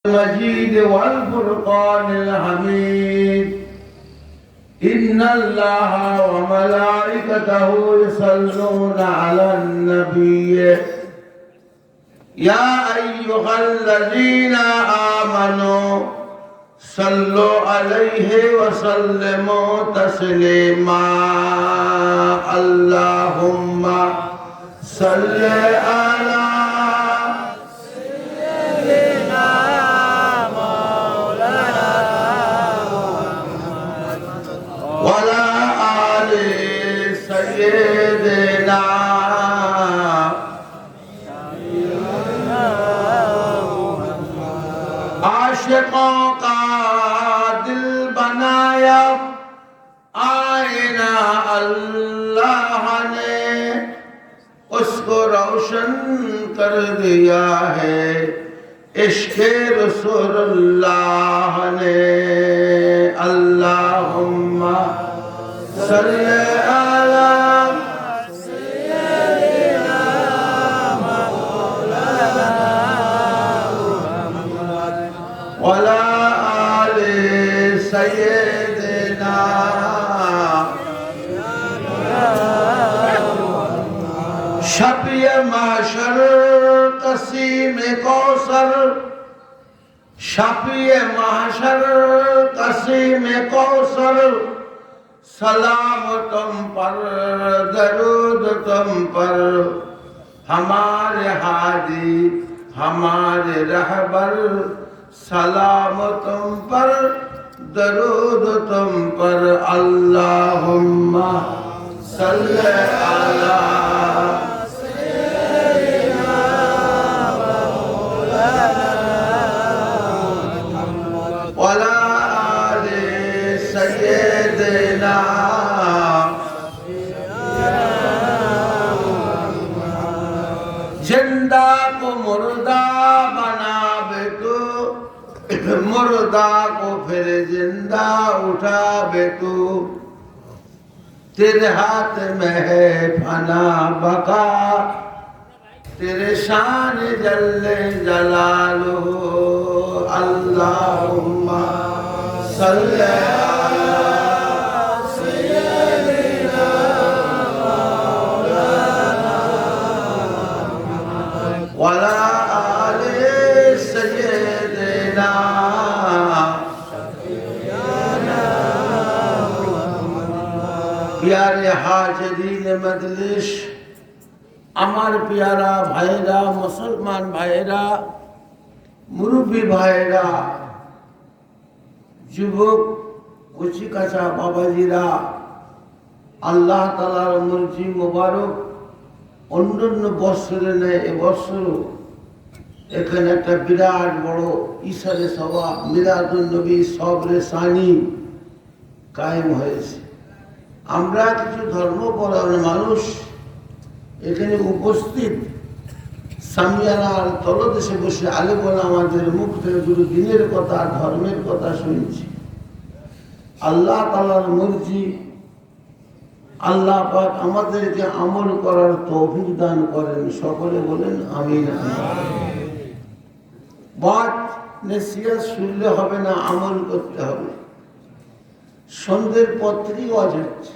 المجيد والفرقان الحميد إن الله وملائكته يصلون على النبي يا أيها الذين آمنوا صلوا عليه وسلموا تسليما اللهم صل على سيدنا आशिकों का दिल बनाया आईना अल्लाह ने उसको रोशन कर दिया है इश्क़ रसूलुल्लाह ने अल्लाहुम्मा सल्ली अला وعلى آل سيدنا शफ़ी महशर कसीम कौसर शफ़ी महशर कसीम कौसर सलाम तुम पर दरूद तुम पर हमारे हादी हमारे रहबर सलाम तुम पर दरूद तुम पर अल्लाहुम्मा सल्ली अला सय्यिदिना मौलाना वला आले सय्यिदिना जिंदा को मुर्दा बनावे तो मुर्दा को फिर जिंदा उठावे तू तेरे हाथ में है फना बका तेरे शान जल्ले जलालुहु अल्लाहुम्मा सल्ली अला सय्यिदिना मौलाना वला आले सय्यिदिना प्यारे हाजिरीन मजलिस আমার प्यारा भाईरा मुसलमान भाईरा मुरब्बी भाईरा যুবক কচি কাঁচা বাবাজিরা আল্লাহ তাআলার মর্জি মোবারক অন্যান্য বছরে নেয় এবছরও এখানে একটা বিরাট বড় ইশারে সভা মিলাদুন নবী সবরে সানি কায়েম হয়েছে। আমরা কিছু ধর্মপরায়ণ মানুষ এখানে উপস্থিত সামিয়ানার তলদেশে বসে আলেমরা আমাদের মুখ থেকে শুধু দিনের কথা ধর্মের কথা শুনছি। আল্লাহ তাআলার মর্জি আল্লাহ পাক আমাদেরকে আমল করার তৌফিক দান করেন, সকলে বলেন আমিন। বাত নসিহত শুনলে হবে না, আমল করতে হবে। সন্ধ্যের পর থেকেই ওয়াজ হচ্ছে,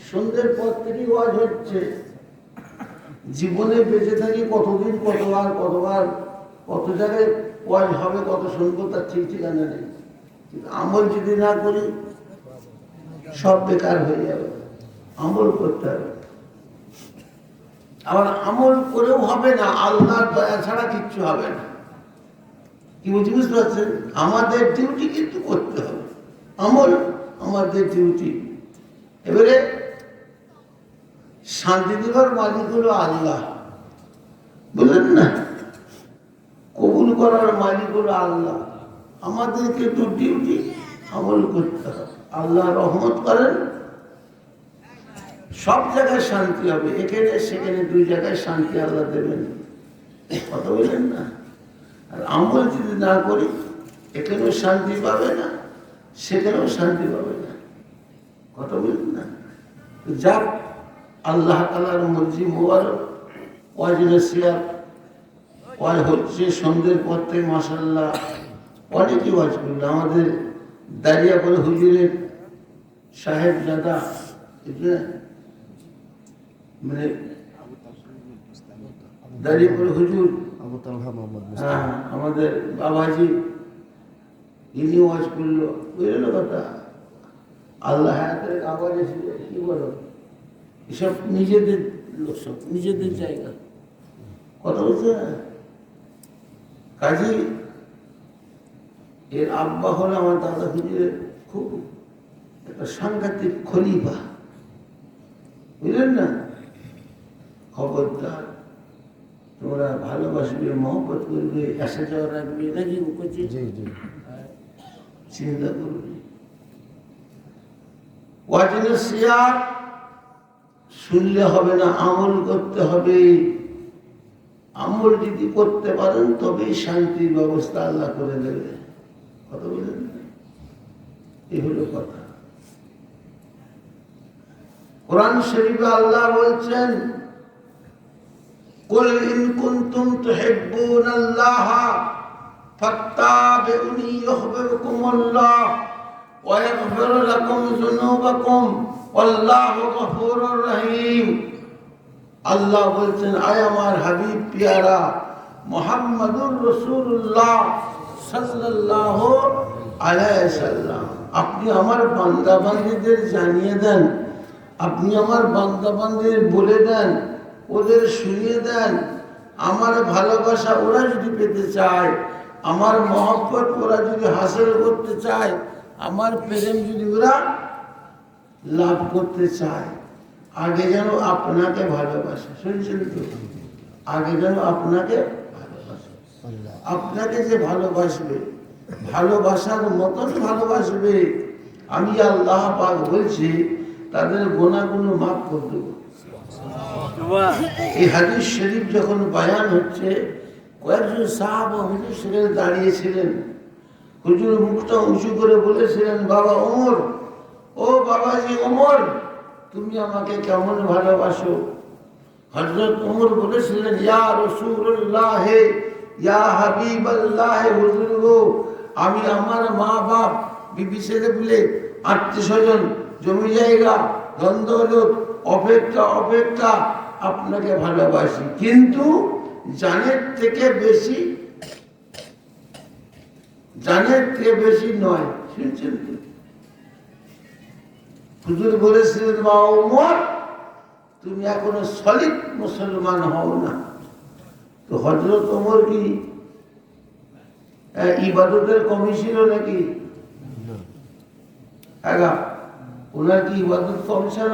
সন্ধ্যের পর থেকেই ওয়াজ হচ্ছে। জীবনে বেঁচে থাকি কতদিন কতবার কত জায়গায় ওয়াজ হবে, কত শুনবো তার ঠিক ঠিকানা নেই। কিন্তু আমল যদি না করি সব বেকার হয়ে যাবে। আমল করতে হবে। আবার আমল করেও হবে না, আল্লাহর দয়া ছাড়া কিচ্ছু হবে না। কি বুঝতে পারছেন? আমাদের ডিউটি কিন্তু করতে হবে, আমল আমাদের ডিউটি। এবারে শান্তি দেওয়ার মালিক হলো আল্লাহ, বললেন না? কবুল করার মালিক হলো আল্লাহ। আমাদেরকে তো ডিউটি আমল করতে হবে। আল্লাহ রহমত করেন, সব জায়গায় শান্তি হবে। এখানে সেখানে দুই জায়গায় শান্তি আল্লাহ দেবেন, কথা বললেন না? আর আমল যদি না করি এখানেও শান্তি পাবে না, সেখানেও শান্তি পাবে না, কথা বললেন না? যাক, আল্লাহ তাআলার মর্জি মোবারক ওয়াজ নসিহত ওয়াজ হচ্ছে সন্ধ্যের পর থেকে মাশাআল্লাহ অনেকই ওয়াজ করলো। আমাদের দাঁড়িয়াপুর হুজুরের সাহেবজাদা মানে দাঁড়িয়াপুর হুজুর আমাদের বাবাজি ইনি ওয়াজ করলো, বুঝলেন কথা। আল্লাহ হায়াতের আওয়াজ এসে কি বলো, এসব নিজেদের লোক, সব নিজেদের জায়গা কথা বলছে। কাজী এর আব্বা হলো আমার দাদা হুজুরের খুব একটা সাংঘাতিক খলিফা, বুঝলেন না। খবরদার তোমরা ভালোবাসবে, মহব্বত করবে, আসা যাওয়া রাখবে, নাকি চিন্তা করবে। ওয়াজিনের সিয়ার শুনলে হবে না, আমল করতে হবে। আমল যদি করতে পারেন তবেই শান্তির ব্যবস্থা আল্লাহ করে দেবে। কথা বলেন, এই হলো কথা। কোরআন শরীফে আল্লাহ বলছেন, কুল ইন কুনতুম তুহিব্বুনাল্লাহ ফাত্তাবিউনি ইউহিব্বুকুমুল্লাহ ওয়া ইয়াগফির লাকুম যুনুবাকুম ওয়াল্লাহু গফুরুর রহিম। আল্লাহ বলছেন, আয় আমার হাবিব পিয়ারা মুহাম্মাদুর রাসূলুল্লাহ সাল্লাল্লাহু আলাইহি সাল্লাম, আপনি আমার বান্দা বান্দীদের জানিয়ে দেন, আপনি আমার বান্দা বান্দীদের বলে দেন, ওদের শুনিয়ে দেন, আমার ভালোবাসা ওরা যদি পেতে চায়, আমার মহব্বত ওরা যদি হাসিল করতে চায়, আমার প্রেম যদি ওরা লাভ করতে চায়, আগে যেন আপনাকে ভালোবাসে। শুনছেন তো? আগে যেন আপনাকে ভালোবাসে। আপনাকে যে ভালোবাসবে, ভালোবাসার মতন ভালোবাসবে, আমি আল্লাহ পাক বলছি তাদের গুনাহগুলো মাফ করে দেব। এই হাদিস শরীফ যখন বয়ান হচ্ছে, কয়েকজন সাহাবা হুজুর সেখানে দাঁড়িয়েছিলেন। হুজুর মুখটা উঁচু করে বলেছিলেন, বাবা ওমর, ও বাবাজি ওমর, তুমি আমাকে কেমন ভালোবাসো? হযরত ওমর বলেছিলেন, ইয়া রাসূলুল্লাহ, ইয়া হাবিবাল্লাহ, হুজুর গো, আমি আমার মা বাপ, বিবি ছেলে পিলে, আত্মীয় স্বজন, জমি জায়গা, ধন দৌলত অপেক্ষা আপনাকে ভালোবাসি, কিন্তু জানের থেকে বেশি নয়। শুনছেন তো? হুজুর বলেছিলেন, মা ওমর, তুমি এখনো সলিড মুসলমান হও না। তো হযরত ওমর কি ইবাদতের কমি ছিল নাকি? ওনার কি ইবাদত কম ছিল?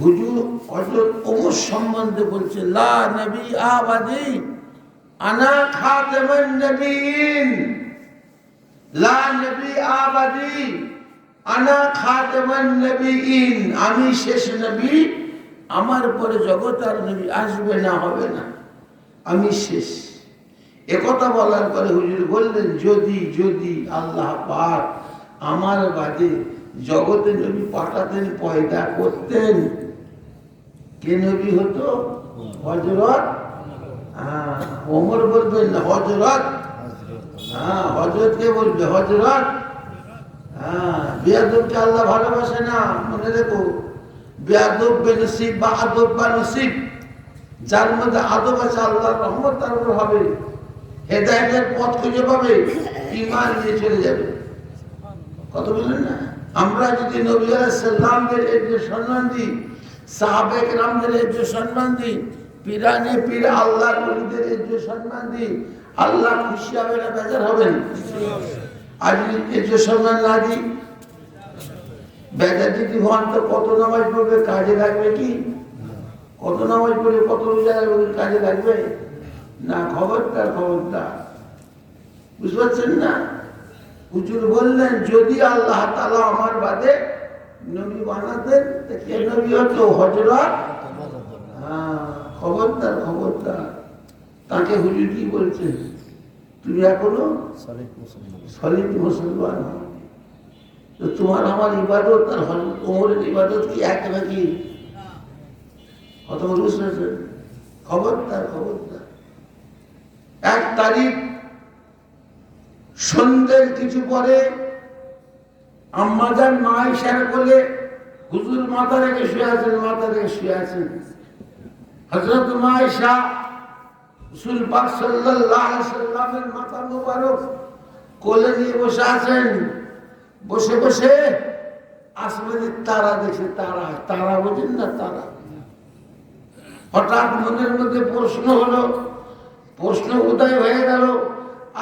হুজুর হযরত ওমর সম্বন্ধে বলছে, লা নবী আবাদি আনা খাতামান নবিয়িন, লা নবী আবাদি আনা খাতামান নবিয়িন, আমি শেষ নবী, আমার পরে জগৎ আর নবী আসবে না, হবে না, আমি শেষ। একথা বলার পরে হুজুর বললেন, যদি আল্লাহ পাক আমার বাদে জগতে নবী পাঠাতেন, পয়দা করতেন, কে নবী হতো? হযরত ওমর বলবেন না, হযরত। হযরত কে বলবে? হযরত। বেয়াদবকে আল্লাহ ভালোবাসে না, মনে রেখো। বেয়াদব বেনসিব বা আদব বা নসিব, যার মধ্যে আদব আছে আল্লাহর রহমত তার উপর হবে, হেদায়েতের পথ খুঁজে পাবে, ঈমান নিয়ে চলে যাবে। কত বললেন না? আমরা যদি নবী আলাইহিস সালামদের এই যে সম্মান দিই, সাহাবায়ে কেরামদের এই যে সম্মান দিই, পীরানে পীর আল্লাহর ওলিদের এই যে সম্মান দিই, আল্লাহ খুশি হবে না বেজার হবেন? আজ এই যে সম্মান না দিই, বেজার যদি হন তো কত নামাজ পড়বে, কাজে লাগবে কি? কত নামাজ পড়বে, কত রোজা রাখবে, কাজে লাগবে না? খবরদার, বুঝতে পারছেন না? হুজুর বললেন, যদি আল্লাহ তাআলা আমার বাদে নবী বানাতেন, কে নবী হতো? হযরত। খবরদার। তাকে হুজুর কি বলছেন? তুমি এখনো সলিড মুসলমান হও। তো তোমার আমার ইবাদত আর হযরত ওমরের ইবাদত কি এক নাকি? কত বুঝতে খবরদার খবরদার। 1 তারিখ সন্ধ্যের কিছু পরে আম্মাজান মা আয়েশার কোলে হুজুর মাথা রেখে শুয়ে আছেন। হযরত মা আয়েশা রাসূল পাক সাল্লাল্লাহু আলাইহি সাল্লামের মাথা মোবারক কোলে নিয়ে বসে আছেন। বসে বসে আসমানের তারা দেখে, তারা বোঝেন না, তারা। হঠাৎ মনের মধ্যে প্রশ্ন উদয় হয়ে গেল,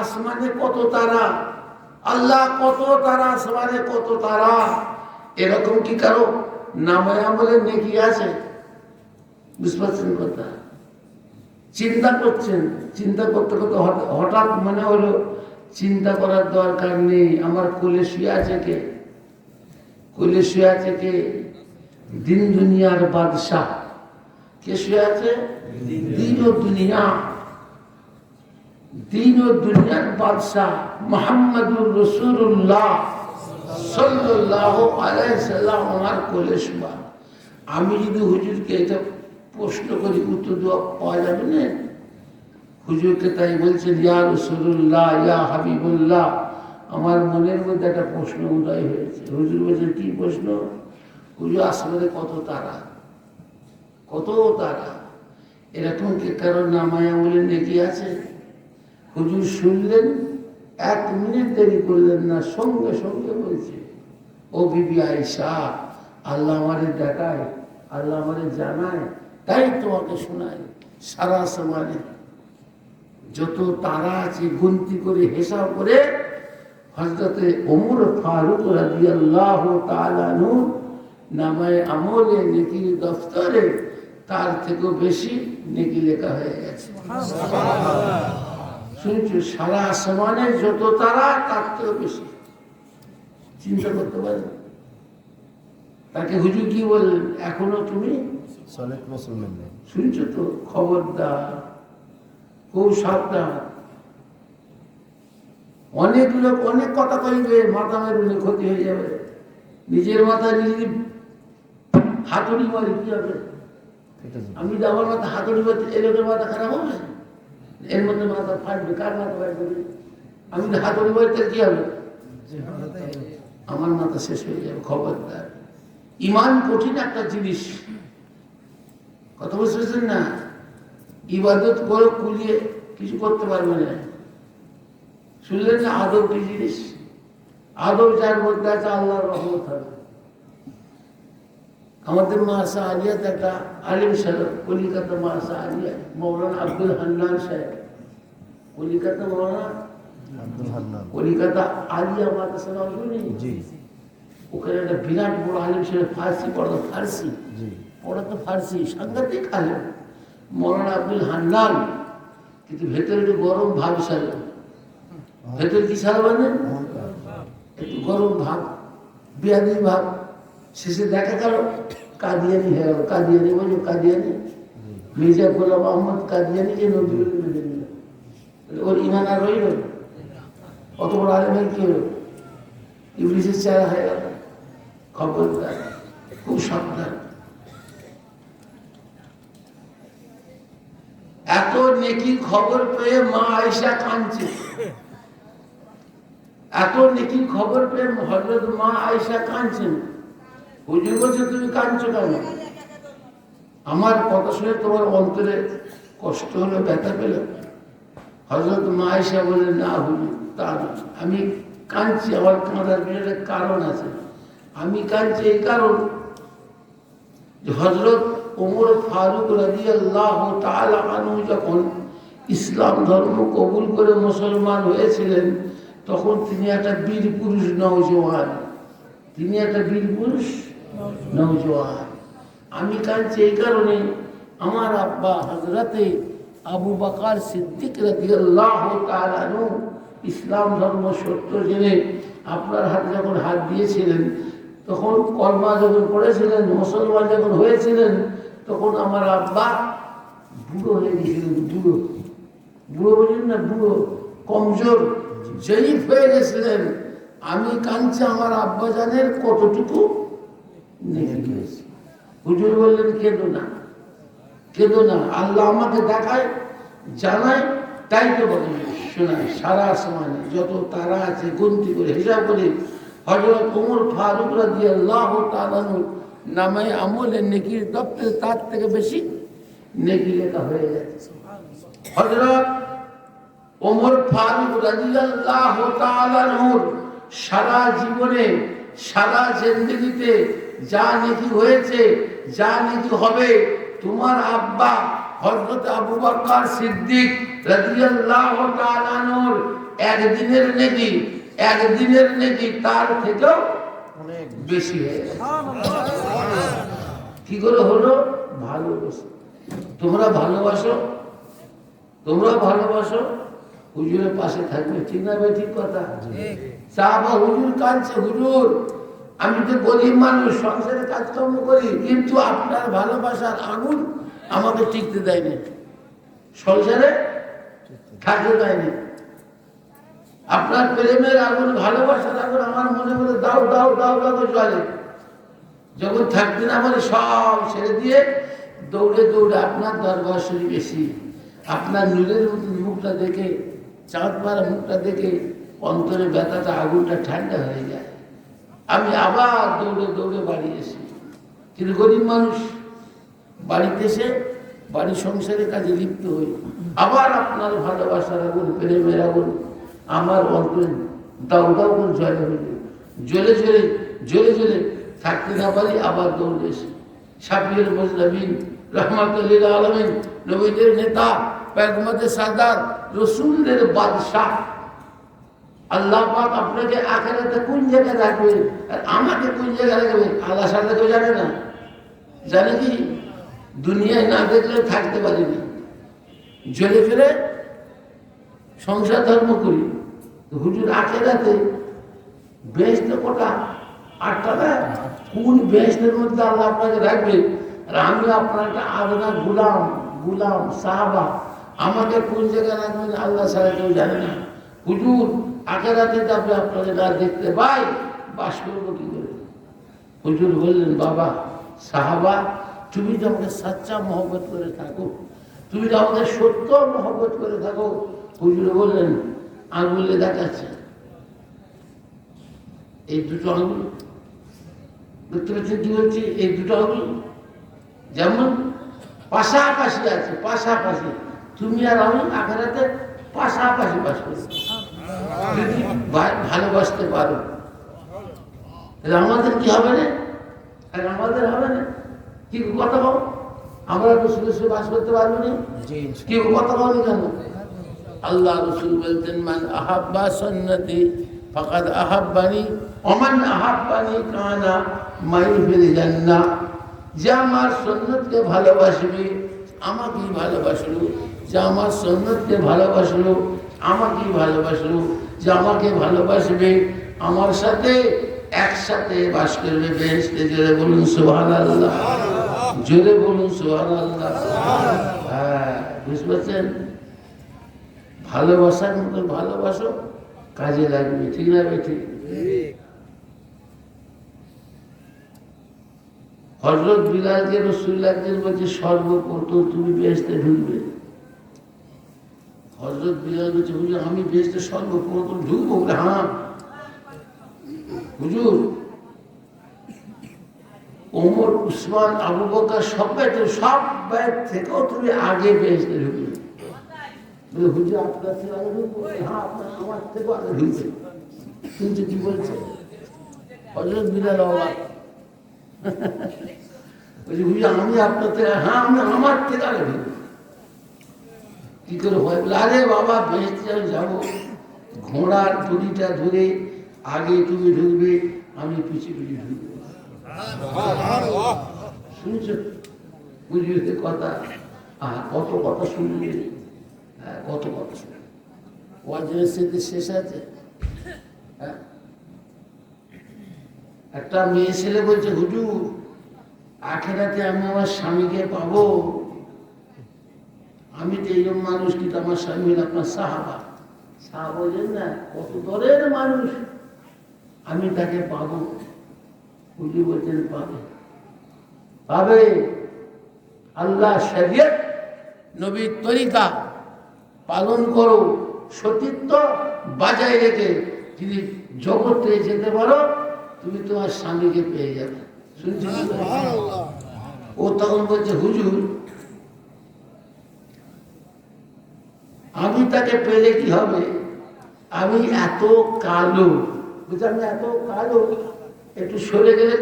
আসমানে কত তারা, আল্লাহ কত তারা, আসমানে কত তারা। এরকম কি কারো নামে আমলের নেকি আছে? বুঝতে পারছেন কথা? চিন্তা করছেন, চিন্তা করতে করতে হঠাৎ মনে হলো চিন্তা করার দরকার নেই, আমার কোলে শুয়ে আছে কে? কোলে শুয়ে আছে কে? দিন দুনিয়ার বাদশাহ। কে শুয়ে আছে? দিন ও দুনিয়ার বাদশাহ মুহাম্মদুর রাসূলুল্লাহ সাল্লাল্লাহু আলাইহি সাল্লাম আমার কোলে শোয়া। আমি যদি হুজুরকে এটা প্রশ্ন করি, উত্তর পাওয়া যাবে না। হুজুরকে তাই বলছেন, ইয়া রাসূলুল্লাহ, ইয়া হাবিবুল্লাহ, আমার মনের মধ্যে একটা প্রশ্ন উদয় হয়েছে। হুজুর বলছেন, কি প্রশ্ন? হুজুর, আসমানে কত তারা, কত তারা। এরকম কি কারো নামায় আমলে নেকি আছে? হুজুর শুনলেন, 1 মিনিট দেরি করলেন না, সঙ্গে সঙ্গে বলছে, ও বিবি আয়েশা, আল্লাহ আমারে দেখায়, আল্লাহ আমারে জানায়, তাই তোমাকে শোনায়। সারা আসমানে যত তারা আছে গুনতি করে হিসাব করে হযরতে ওমর ফারুক রাদিয়াল্লাহু তাআলা আনহু নামায়ে আমলে নেকির দফতরে তার থেকেও বেশি নেকি লেখা হয়ে গেছে। শুনছো, সারা আসমানে যত তারা তার থেকেও বেশি। চিন্তা করতে পারেন। তাকে হুজুর কি বললেন, এখনো তুমি শুনছো তো? খবরদার, খুব সাবধান। অনেক লোক অনেক কথা কইবে, মাথা মেরুলে ক্ষতি হয়ে যাবে। নিজের মাথায় নিজে হাতুড়ি মারি, কি হবে? আমি তো আমার মাথা হাতুড়ি মারতে, এই লোকের মাথা খারাপ হবে, এর মধ্যে মাথা ফাটবে। কার মাথা ফাটবে? আমি তো হাতুড়ি মারতে কি হবে? আমার মাথা শেষ হয়ে যাবে। খবরদার। ইমান কঠিন একটা জিনিস, কথা বুঝতেছেন না? ইবাদত করে কুলিয়ে কিছু করতে পারবে না। শুনলেন না আদব কি জিনিস? আদব যার মধ্যে আছে, আল্লাহর রহমত হবে। আমাদের মাসা আলিয়াতে একটা আলিম সাহেব, কলিকাতা মাসা আলিয়া, মৌলানা আব্দুল হান্নান সাহেব, কলিকাতা মৌলানা আব্দুল হান্নান, কলিকাতা আলিয়া মাদ্রাসা নাম শুনি? ওখানে একটা বিরাট বড় আলিম সাহেব, ফার্সি পড়াতো, ফার্সি সাংঘাতিক আলিম মৌলানা আব্দুল হান্নান। কিন্তু ভেতরে একটু গরম ভাব ছিল। ভেতরে কি সাল মানে একটু গরম ভাব, বিয়াদি ভাব। শেষে দেখা গেল কাদিয়ানি হয়ে গেল। কাদিয়ানি বলছো? কাদিয়ানি মির্জা গোলাম আহমদ কাদিয়ানি যে নজরুল মেনে নিল, ওর ইমান আর রইল? অত বড় আলেমের কি হলো? ইবলিসের চেহারা হয়ে গেল। খবরদার, খুব সাবধান। এত নেকির খবর পেয়ে মা আয়েশা কাঁদছে। এত নেকির খবর পেয়ে হযরত মা আয়েশা কাঁদছেন। হুজুর বলছে, তুমি কাঁদছো কেন? আমার কথা শুনে তোমার অন্তরে কষ্ট হলো, ব্যথা পেল? হযরত মা আয়েশা বললেন, না হুজুর, তা না, আমি কাঁদছি, আমার কাঁদার বিরাট কারণ আছে। আমি কাঁদছি এই কারণ যে হযরত ওমর ফারুক রাদিয়াল্লাহু তাআলা আনহু যখন ইসলাম ধর্ম কবুল করে মুসলমান হয়েছিলেন, তখন তিনি একটা বীর পুরুষ নওজোয়ান। তিনি একটা বীর পুরুষ নওজোয়ান। আমি কাঁদছি এই কারণে, আমার আব্বা হযরতে আবু বকর সিদ্দিক রাদিয়াল্লাহু তাআলা আনহু ইসলাম ধর্ম সত্য জেনে আপনার হাতে যখন হাত দিয়েছিলেন, তখন কলমা যখন পড়েছিলেন, মুসলমান যখন হয়েছিলেন, তখন আমার আব্বা বুড়ো হয়ে গেছিলেন। বুড়ো বলেন না, বুড়ো, কমজোর, জয়ীফ হয়ে গেছিলেন। আমি কাঁদছি আমার আব্বা জানের কতটুকু নেকি হয়েছে। হুজুর বললেন, কেঁদো না, কেঁদো না, আল্লাহ আমাকে দেখায়, জানায়, তাই তো বলে শোনায়। সারা আসমানে যত তারা আছে গন্তি করে হিসাব করে হযরত ওমর ফারুক রাদিয়াল্লাহু তাআলা নামে আমলের নেকির দপ্তরে তার থেকে বেশি নেকি লেখা হয়ে গেছে। হযরত ওমর ফারুক রাদিয়াল্লাহু তাআলা সারা জীবনে, সারা জিন্দেগিতে যা নেকি হয়েছে, যা নেকি হবে, তোমার আব্বা হযরত আবু বকর সিদ্দিক রাদিয়াল্লাহু তাআলা আনহুর একদিনের নেকি তার থেকেও অনেক বেশি হয়ে গেছে। কি করে হলো? ভালোবাসো। তোমরা ভালোবাসো, হুজুরের পাশে থাকবে, ঠিক না ভাই? ঠিক কথা। সাহাবা হুজুর কাঁদছে, হুজুর আমি তো গরিব মানুষ, সংসারে কাজকর্ম করি, কিন্তু আপনার ভালোবাসার আগুন আমাকে টিকতে দেয়নি, সংসারে থাকতে দেয়নি। আপনার প্রেমের আগুন, ভালোবাসার আগুন আমার মনে মনে দাও দাও দাও দাও জ্বলে। যখন থাকতে না পারে সব ছেড়ে দিয়ে দৌড়ে দৌড়ে আপনার দরবার শরীফ এসি, আপনার নূরের মতন মুখটা দেখে, চাঁদ মারা মুখটা দেখে অন্তরে ব্যথাটা, আগুনটা ঠান্ডা হয়ে যায়। আমি আবার দৌড়ে দৌড়ে বাড়ি এসি। কিন্তু গরিব মানুষ, বাড়িতে এসে বাড়ি সংসারের কাজে লিপ্ত হই, আবার আপনার ভালোবাসার আগুন, প্রেমের আগুন আমার অন্তরে দাউ দাউ করে জ্বলে জ্বলে থাকতে না পারি, আবার দৌড়ে এসে শাফিউল মুজনবিন রাহমাতুল লিল আলামিন, নবীদের নেতা, পয়গম্বরের সরদার, রাসূলদের বাদশা, আল্লাহ পাক আপনাকে আখিরাতে কোন জায়গায় রাখবে আর আমাকে কোন জায়গায় রাখবে আল্লাহ সাথে কেউ জানে না। জানে কি? দুনিয়ায় না দেখলে থাকতে পারিনি, জ্বলে ফেলে সংসার ধর্ম করি। হুজুর আখিরাতে বেহেশত কটা? 8টা না? কোন বেহেশতের মধ্যে আল্লাহ আপনাকে রাখবে আর আমি আপনার একটা আলাদা গুলাম সাহাবা, আমাকে কোন জায়গায় রাখবেন আল্লাহ ছাড়া কেউ জানে না। হুজুর আখিরাতে যাবে আপনাকে না দেখতে পাই, বাস করবো কি করে? হুজুর বললেন, বাবা সাহাবা, তুমি তো আমাকে সাচ্চা মহব্বত করে থাকো, তুমি তো আমাকে সত্য মহব্বত করে থাকো। হুজুর বললেন, আঙুলে দেখাচ্ছে, এই দুটো আঙুল দেখতে পাচ্ছেন কি বলছি? এই দুটো আঙুল যেমন পাশাপাশি আছে, পাশাপাশি তুমি আর আমি আখিরাতে পাশাপাশি বাস করছি। যদি ভালোবাসতে পারো আমাদের কি হবে না? আর আমাদের হবে না কি কথা বল? আমরা রসুলের বাস করতে পারবো না, কি কথা বলি কেন? আল্লাহ রসুল বলতেন, মান আহাব্বা সুন্নতি ফাকাদ আহাব্বানি ওয়া মান আহাব্বানি কানা মাই ফিল জান্নাহ। যে আমার সুন্নতকে ভালোবাসবে আমাকেই ভালোবাসলো, যে আমার সুন্নতকে ভালোবাসলো আমাকেই ভালোবাসলো, যে আমাকে ভালোবাসবে আমার সাথে একসাথে বাস করবে বেহেশতে। জোরে বলুন সুবহানাল্লাহ, জোরে বলুন সুবহানাল্লাহ। হ্যাঁ, বুঝতে পারছেন? ভালোবাসার মতো ভালোবাসো, কাজে লাগবে, ঠিক না ভাই? ঠিক। হযরত বিলালকে রাসূলুল্লাহ একদিন বলছে, সর্বপ্রথম তুমি বেহেশতে ঢুকবে। হযরত বিলাল বলছে, হুজুর আমি বেহেশতে সর্বপ্রথম ঢুকবো? হ্যাঁ হুজুর, ওমর, উসমান, আবু বকর সব থেকেও তুমি আগে বেহেশতে ঢুকবে। হুজুর আপনার থেকে আগে ঢুকবো? হ্যাঁ, আপনার আমার থেকেও আগে ঢুকবে। শুনছে কি বলছে? হযরত বিলাল অবাক। বলছি, হুজুর আমি আপনার থেকে? হ্যাঁ, আমি আমার থেকে আগে ঢুকবো। কি করে হয়? আরে বাবা, বেহেশতে যাবো, ঘোড়ার দড়িটা ধরে আগে তুমি ঢুকবে, আমি পিছিয়ে পিছিয়ে ঢুকবো। শুনছো বুঝলি কথা? কত কথা শুনলি, কত কথা শুনলি, ওয়াজের স্মৃতি শেষ আছে। একটা মেয়ে ছেলে বলছে, হুজুর আখিরাতে আমি আমার স্বামীকে পাবো? আমি তো এইরকম মানুষ, কিন্তু আমার স্বামী হল আপনার সাহাবা। সাহাবা বলছেন না, কত দরের মানুষ, আমি তাকে পাবো? হুজুর বলছেন পাবে, পাবে। আল্লাহ শরীয়ত নবীর তরিকা পালন করো, সতীত্ব বাজায় রেখে যদি জগতে যেতে পারো, তুমি তোমার স্বামীকে পেয়ে যাবে। শুনছি ও তখন বলছে, হুজুর আমি তাকে পেলে কি হবে, আমি এত কালো। বুঝলি আমি এত কালো, একটু সরে গেলে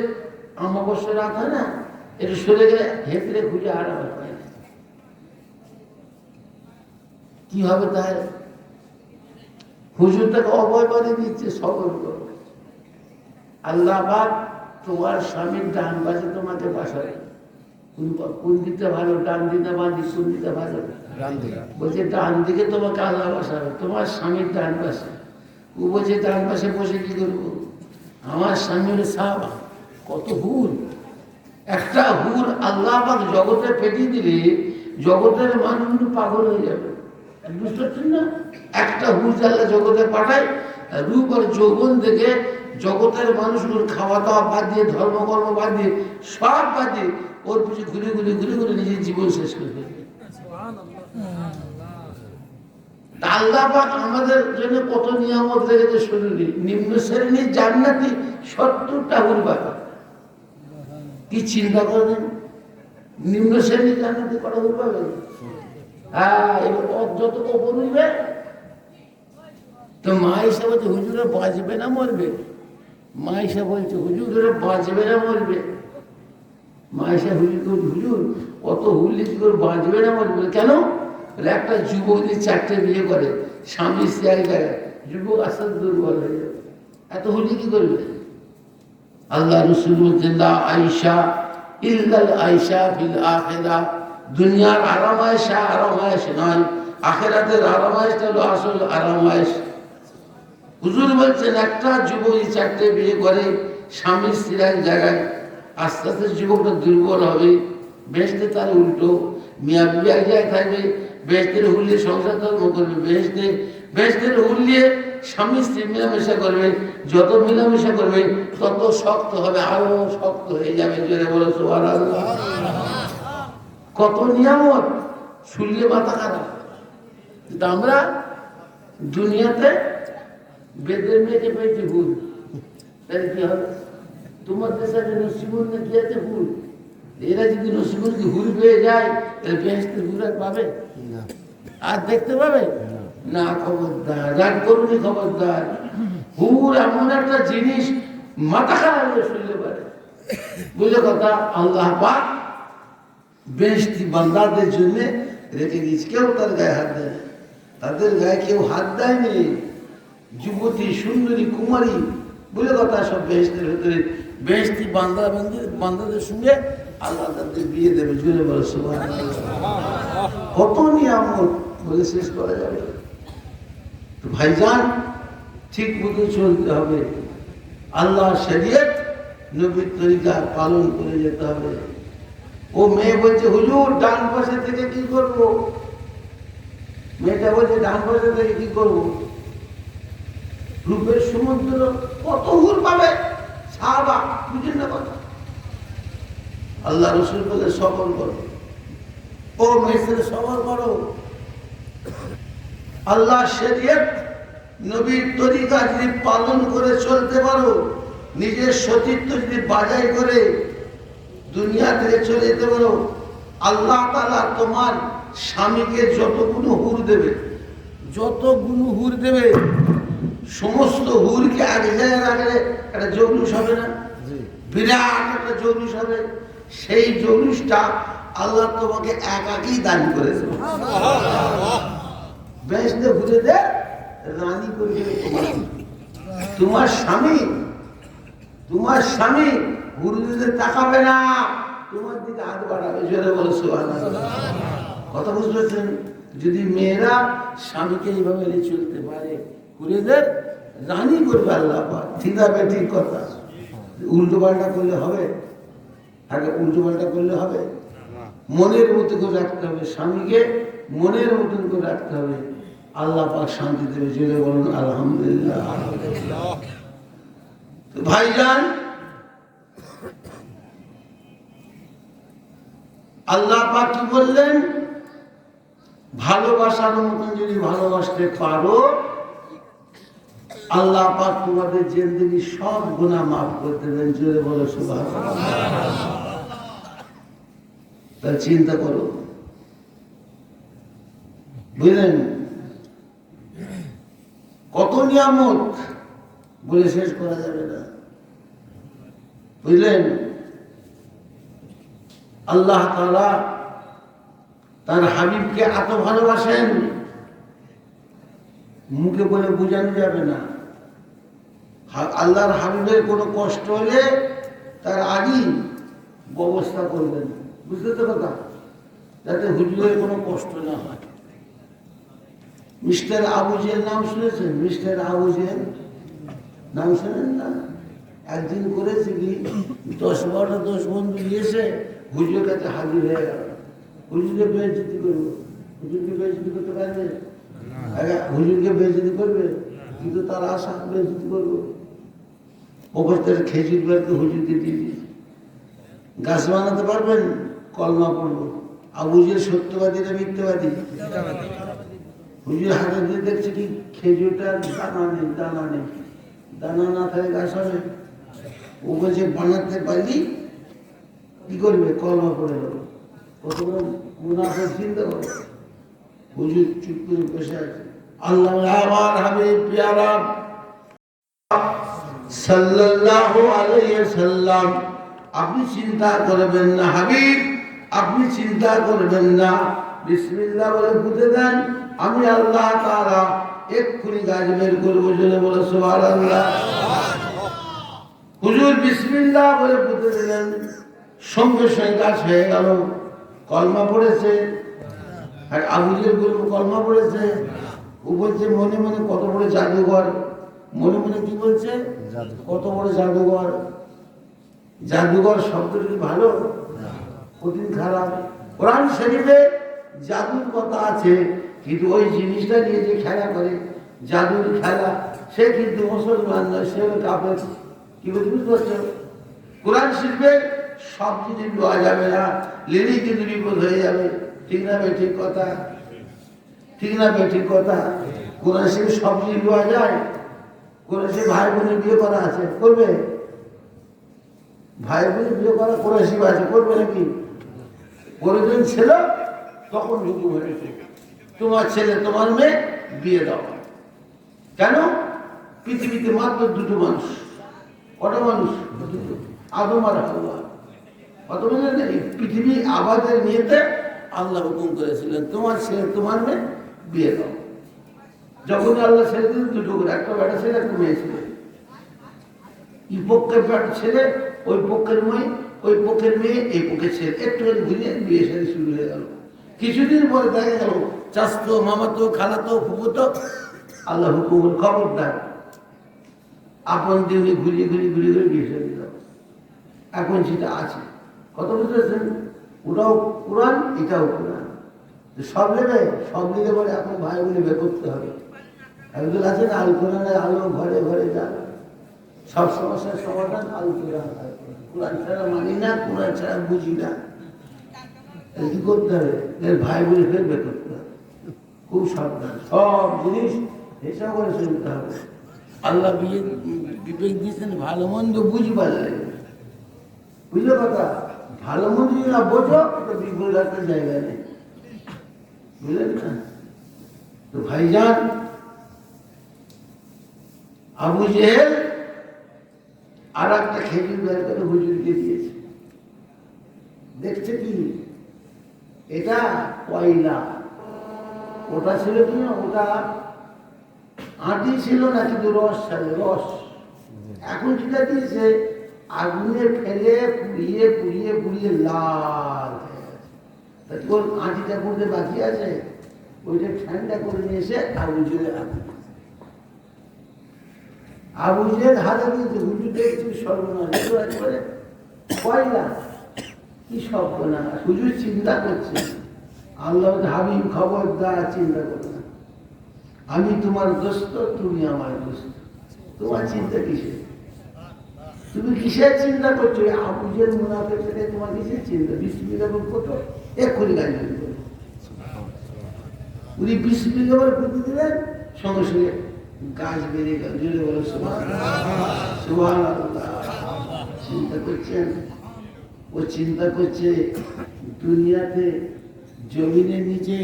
অমাবস্যা রাত হয় না, একটু সরে গেলে হেঁটে খুঁজে আর আমার পায় না। কি হবে তাহলে? হুজুর তাকে অভয় বানিয়ে দিচ্ছে, সবর করো। আল্লাহ পাক তোমার স্বামীর ডান পাশে তোমাকে বাসাবে। কোন দিকটা ভালো, ডান দিকটা বাঁধি, কোন দিকটা ভালো? বলছে ডান দিকে তোমাকে আল্লাহ বাসাবে, তোমার স্বামীর ডান পাশে। ও বলছে ডান পাশে বসে কি করবো? আমার স্বামী হলে সাহাবা, কত হুর। একটা হুর আল্লাহ পাক জগতে পেটিয়ে দিলে জগতের মানুষগুলো পাগল হয়ে যাবে। বুঝতে পারছেন না? একটা হুর আল্লাহ জগতে পাঠায়, রূপ আর যৌবন থেকে জগতের মানুষগুলোর খাওয়া দাওয়া বাদ দিয়ে, ধর্মকর্ম বাদ দিয়ে, সব বাদ দিয়ে ওর পিছনে ঘুরে ঘুরে ঘুরে ঘুরে নিজের জীবন শেষ করে ফেলবে। আল্লাহ পাক আমাদের জন্য কত নিয়ামত রেখেছে শরীরে। নিম্ন শ্রেণীর জান্নাতি 70টা হুর পাবে। কি চিন্তা করেন, নিম্ন শ্রেণীর জান্নাতি কটা হুর পাবে? হ্যাঁ, এবার যত ওপর উঠবে তো মা এসে বলছে হুজুরে বাঁচবে না মরবে? মা এসে বলছে হুজুরে বাঁচবে না মরবে? মা এসে হুজুর অত হুল্লি কি করে বাঁচবে না মরবে? কেন? একটা যুবক যদি 4টে বিয়ে করে, স্বামী স্ত্রী এক জায়গায়, যুবক আস্তে আস্তে দুর্বল হয়ে যাবে। এত হুল্লি কি করবে? আল্লাহ রসুল বলছেন লা আইসা ইল্লাল আইসা ফিল আখিরা, দুনিয়ার আরামায়েশা আরামায়েশ নয়, আখিরাতের আরামায়েশটা হলো আসল আরামায়েশ। হুজুর বলছেন একটা যুবক 4টে বিয়ে করে, স্বামী স্ত্রী এক জায়গায়, আস্তে আস্তে যুবকটা দুর্বল হবে। বেহেশতে তার উল্টো, মিয়া বিবি এক জায়গায় থাকবে, বেহেশতের হুল্লিয়ে সংসার ধর্ম করবে, বেহেশতের হুল্লিয়ে স্বামী স্ত্রী মিলামেশা করবে। যত মিলামেশা করবে তত শক্ত হবে, আরো শক্ত হয়ে যাবে। জোরে বলো সুবহানাল্লাহ। কত নিয়ামত, শুনলে মাথা খারাপ। কিন্তু আমরা দুনিয়াতে বেদের মেয়েকে পেয়েছি ভুল, তাই কি হবে? তোমার দেশে নসিবুল না কি আছে ভুল? এরা যদি নসিবুল কি হুল পেয়ে যায়, তাহলে বেহেশতের হুল আর পাবে আর দেখতে পাবে না? খবরদার, রাগ করুনি, খবরদার। হুর এমন একটা জিনিস, মাথা খারাপ হয়ে শুনতে পারে। বুঝলে কথা? আল্লাহ পাক বেহেশতি বান্দাদের জন্য রেখে দিয়েছে। কেউ তার গায়ে হাত দেয়, তাদের গায়ে কেউ হাত দেয়নি। যুবতী, সুন্দরী, কুমারী, বুঝলে কথা, সব বেহেশতের ভেতরে বেহেশতি বান্দাদের সঙ্গে আল্লাহ তাদের বিয়ে দেবে। জুড়ে বলো সুবহানাল্লাহ। কত নিয়ামত বলে শেষ করা যাবে। তো ভাইজান, ঠিক মতো চলতে হবে, আল্লাহ শরীয়ত নবীর তরিকা পালন করে যেতে হবে। ও মেয়ে বলছে হুজুর ডান পাশে থেকে কি করব? মেয়েটা বলছে ডান পাশে থেকে কি করব? রূপের সমুদ্র, কত হুর পাবে সাহাবা, বুঝেন না কথা? আল্লাহ রসুল বলে সবর করো। ও মেয়েদের সবর করো। আল্লাহ শরীয়ত নবীর তরিকা যদি পালন করে চলতে পারো, নিজের সতীত্ব যদি বাজাই করে দুনিয়া থেকে চলে যেতে পারো, আল্লাহ তাআলা তোমার স্বামীকে যতগুলো হুর দেবে, যতগুলো হুর দেবে, সমস্ত হুরকে এক জায়গায় রাখলে একটা জৌলুস হবে না? বিরাট একটা জৌলুস হবে। সেই জৌলুসটা আল্লাহ তোমাকে একাকী দান করে দেবে। বেহেশতে ঘুরে দে রানী করে দেবে তোমার স্বামী। তোমার স্বামী গুরুদেরকে তাকাবে না, তোমার দিকে হাত বাড়াবে। জোরে বলো সুবহানাল্লাহ। কথা বুঝতে পারছেন? যদি মেয়েরা স্বামীকে এইভাবে এড়িয়ে চলতে পারে, গুরুদের রানী করবে আল্লাহ পাক। ঠিক আছে, ঠিক কথা। উল্টো পাল্টা করলে হবে? আগে উল্টো পাল্টা করলে হবে? মনের মতো করে রাখতে হবে স্বামীকে, মনের মতন করে রাখতে হবে। আল্লাহ পাক শান্তি দেবে। জোরে বলুন আলহামদুলিল্লাহ। ভাইজান, আল্লাহ পাক কি বললেন, ভালোবাসার মতন যদি ভালোবাসতে পারো আল্লাহ পাক তোমাদের জিন্দেগি সব গুনাহ মাফ করে দেবেন। জোরে বলো সুবহানাল্লাহ। তাহলে চিন্তা করো, বুঝলেন কত নিয়ামত বলে শেষ করা যাবে না, বুঝলেন। আল্লাহ তাআলা তার হাবিবকে এত ভালোবাসেন মুখে বলে বোঝানো যাবে না। আল্লাহর হাবিবের কোনো কষ্ট হলে তার আগেই ব্যবস্থা করবেন, বুঝতে তো কথা, যাতে হুজুরের কোনো কষ্ট না হয়। মিস্টার আবু জেল নাম শুনেছেন? মিস্টার আবু জেল নাম শোনেন না? একদিন করেছে কি 10-12 বন্ধু এসে হুজুরের কাছে হাজির হয়ে গেল। হুজুরকে বেইজ্জতি করবো, হুজুরকে বেইজ্জতি করতে পারবে? হুজুরকে বেইজ্জতি করবে, কিন্তু তার আশা বেইজ্জতি করবো। পকেটের খেজুর বেরকে হুজুরকে দিয়ে দিয়েছে। গাছ বানাতে পারবেন? কলমা পড়বো। আবু জেল সত্যবাদী না মিথ্যাবাদী? হুজুর হাতে দিয়ে দেখছে কি খেজুরটার দানা নেই, দানা নেই। দানা না থাকে গাছ হবে? ও বলছে বানাতে পারলি কি করবে? কলমা পড়ে যাবে। কত বড় মুনাফিক চিন্তা করো। হুজুর চুপ করে বসে আছে। আল্লাহ আমার হাবিব পিয়ারা সাল্লাল্লাহু আলাইহি সাল্লাম, আপনি চিন্তা করবেন না হাবিব, আপনি চিন্তা করবেন না, বিসমিল্লাহ বলে পুঁতে দেন, আমি আল্লাহ তাআলা এক্ষুনি গাছ বের করবো। জোরে বলে সুবহানাল্লাহ। হুজুর বিসমিল্লাহ বলে পুঁতে দিলেন, সঙ্গে সঙ্গে গাছ হয়ে গেল। কলমা পড়েছে। আর আবু জেল বলবো কলমা পড়েছে। ও বলছে মনে মনে কত বড় জাদুঘর। মনে মনে কি বলছে? কত বড় জাদুঘর। জাদুঘর শব্দটা কি ভালো? কঠিন খারাপ? কোরআন শরীফে জাদুর কথা আছে, কিন্তু ওই জিনিসটা নিয়ে যে খেলা করে জাদুর খেলা, সে কিন্তু মুসলমান নয়, সে কাফের। কি বুঝতে পারছো? কোরআন শরীফে সব জিনিস লওয়া যাবে না, লেলেই কিন্তু বিপদ হয়ে যাবে। ঠিক না ভাই? ঠিক কথা, ঠিক না ভাই? ঠিক কথা। কোরআন শরীফে সব জিনিস লওয়া যায়? কোরআন শরীফে ভাই বোনের বিয়ে করা আছে, করবে? ভাই বোনের বিয়ে করা কোরআন শরীফে আছে, করবে নাকি? প্রয়োজন ছিল তখন হুকুম হয়েছে তোমার ছেলে তোমার মেয়ে বিয়ে দাও। কেন? পৃথিবীতে মাত্র দুটো মানুষ। কটা মানুষ? আদম আর হাওয়া। কত বললেন? এই পৃথিবী আবাদের নিয়েতে আল্লাহ হুকুম করেছিলেন তোমার ছেলে তোমার মেয়ে বিয়ে দাও। যখন আল্লাহ ছেলে দিলেন দুটো করে, একটা বেটা ছেলে একটা মেয়ে ছেলে। এই পক্ষের বেটা ছেলে, ওই পক্ষের মেয়ে, ওই পক্ষের মেয়ে, এই পক্ষের ছেলে, একটুখানি ঘুরিয়ে বিয়ে সাথে শুরু হয়ে গেল। কিছুদিন পরে দেখা গেল চাচতো, মামাতো, খালাতো, ফুফুতো, আল্লাহ হুকুম খবরদার আপন দিনে ঘুরিয়ে ঘুরিয়ে ঘুরিয়ে ঘুরিয়ে বিয়ে সাথে দিল। এখন সেটা আছে। কত বুঝতেছেন? ওটাও কোরআন, এটাও কোরআন। সব নেবে, সব নিলে পরে এখন ভাই বোনে বের করতে হবে। একজন আছে না, আল কোরআনের আলো ঘরে ঘরে যান, সব সমস্যার সমাধান আল কোরআন। কোরআন ছাড়া মানি না, কোরআন ছাড়া বুঝি না। কি করতে হবে? এর ভাই বোনে ফের বের করতে হবে। খুব সাবধান, সব জিনিস হিসাব করে চলতে হবে। আল্লাহ বিবেক দিয়েছেন, ভালো মন্দ বুঝবার লাগে। বুঝলে কথা? ভালো মন্দ যদি না বোঝো তো বিপদ একটা জায়গা নেই, বুঝলেন না? তো ভাইজান, আবু জেহেল আর একটা খেজুর বের করে হুজুরকে দিয়েছে। দেখছে কি এটা কয়লা। ওটা ছিল কি না, ওটা আটি ছিল না, কিন্তু রস ছিল, রস। এখন যেটা দিয়েছে আগুনে ফেলে পুড়িয়ে পুড়িয়ে পুড়িয়ে লাল হয়ে গেছে। তা তোর আটিটা করতে বাকি আছে, ওইটা ঠান্ডা করে নিয়ে এসে আবু জেলের হাতে, আবু জেল হাতে দিয়েছে। হুজুর দেখছি সর্বনাশ করে কয়লা, কি সর্বনাশ। হুজুর চিন্তা করছে, আল্লাহ হাবিব খবরদার চিন্তা করো না, আমি তোমার দোস্ত, তুমি আমার দোস্ত, তোমার চিন্তা কিসের? তুমি কিসের চিন্তা করছো? আবু জেল মুনাফিক থেকে তোমার কিসের চিন্তা? বিসমিল্লাহ বল কত এক্ষুনি গাছ বেরিয়ে গেল। উনি 20 বিঘা করে পুঁতে দিলেন, সঙ্গে সঙ্গে গাছ বেরিয়ে গেল। জুড়ে বলো সুবহানাল্লাহ। চিন্তা করছেন, ও চিন্তা করছে দুনিয়াতে জমিনের নিচে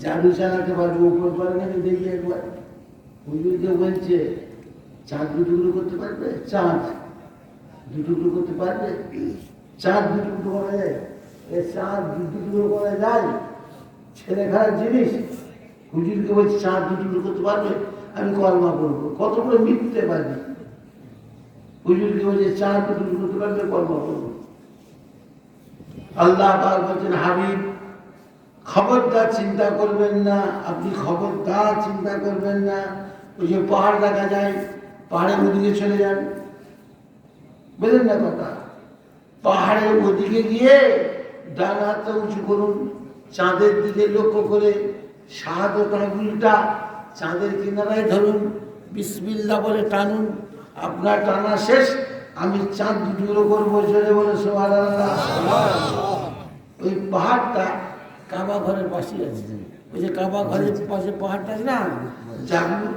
জাদু চালাতে পারবে, উপর পারবে না। দেখি একবার হুজুরকে বলছে চাঁদ দুটুকরো করতে পারবে? চাঁদ দুটুকরো করতে পারবে? চাঁদ দুটুকরো করা যায়? এ চাঁদ দুটুকরো করা যায়? ছেলে খারাপ জিনিস। হুজুরকে বলছে চাঁদ দুটুকরো করতে পারবে? আমি কলমা পড়বো। কত করে মিথ্যে পারবি? হুজুরকে বলছে চাঁদ দুটুকরো করতে পারবে? কলমা পড়বো। আল্লাহ পাক বলছেন হাবিব খবরদার চিন্তা করবেন না, আপনি খবরদার চিন্তা করবেন না। ওই যে পাহাড় দেখা যায়, পাহাড়ের ওদিকে চলে যান, বুঝলেন না কথা? পাহাড়ের ওদিকে গিয়ে ডান হাতটা উঁচু করুন, চাঁদের দিকে লক্ষ্য করে শাহাদত আঙুলটা চাঁদের কিনারায় ধরুন, বিসমিল্লাহ বলে টানুন। আপনার টানা শেষ, আমি চাঁদ দুটুকরো করবো। জোরে বলে সুবহানাল্লাহ। ওই পাহাড়টা কাবা ঘরের পাশে আছে। ওই যে কাবা ঘরের পাশে পাহাড়টা আছে না,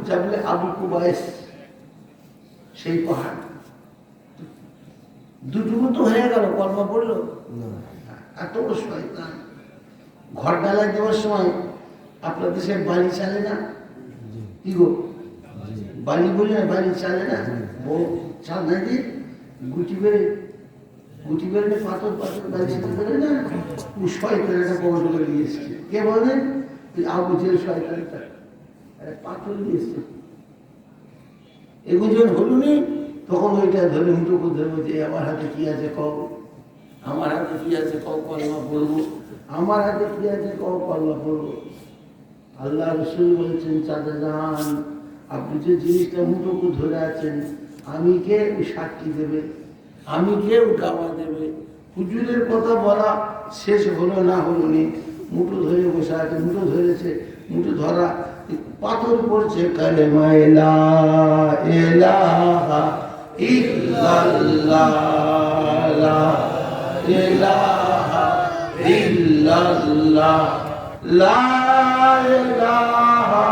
জাবলে আবু কুবাইস, সেই পাহাড় দুটুকু তো হয়ে গেল। কলমা পড়লো? এত বড় শয়তান। ঘর ডালাই দেওয়ার সময় আপনার দেশে বাড়ি চালে না? কি গো, বাড়ি বলি না, বাড়ি চালে না? ও চাল নাকি গুটি বেড়ে পাথর পাথর বাড়ি সাথে বেড়ে না, শয়তান একটা কবর করে নিয়ে এসছে। কে বলেন? আবু জেল শয়তানটা পাথর নিয়ে এসছে। এগুলো যখন হলুনি, তখন ওইটা ধরে মুঠো ধরবো যে আমার হাতে কি আছে কও, আমার হাতে কি আছে কও, কলমা পড়বো। আমার হাতে কি আছে কও, কলমা পড়বো। আল্লাহ রসুল বলছেন চাঁদে যান, আপনি যে জিনিসটা মুঠো ধরে আছেন, আমি কে সাক্ষী দেবে, আমি কেউ গাওয়া দেবে। হুজুরের কথা বলা শেষ হলো না হলো নি, মুঠো ধরে বসে আছে, মুঠো ধরেছে, মুঠো ধরা পাথর পড়ছে। কালেমা লা ইলাহা ইল্লাল্লাহ, লা ইলাহা ইল্লাল্লাহ, লা ইলাহা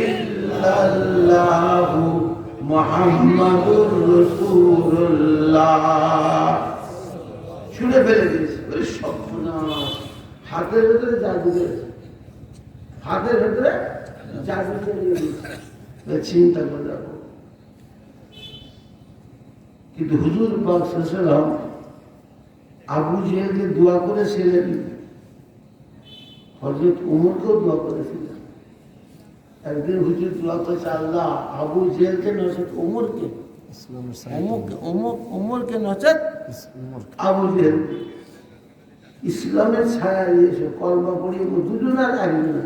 ইল্লাল্লাহ মুহাম্মাদুর রাসূলুল্লাহ। ছুঁড়ে ফেলে দিয়েছে। বলে সর্বনাশ, হাতের ভেতরে জাদু দিয়েছে, হাতের ভেতরে জাদু দিয়েছে। চিন্তা করে রাখো। কিন্তু হুজুর পাক সাল্লাল্লাহু আলাইহি ওয়াসাল্লাম আবু জেহেলকে দোয়া করেছিলেন, হযরত ওমরকেও দোয়া করেছিলেন। একদিন হুজুর দোয়া করেছে, আল্লাহ আবু জেহেলকে নচেত ওমরকে, ওমরকে নচেত আবু জেহেল, ইসলামের ছায়া দিয়েছে। কলমা পড়িয়ে দুজন আর একজন,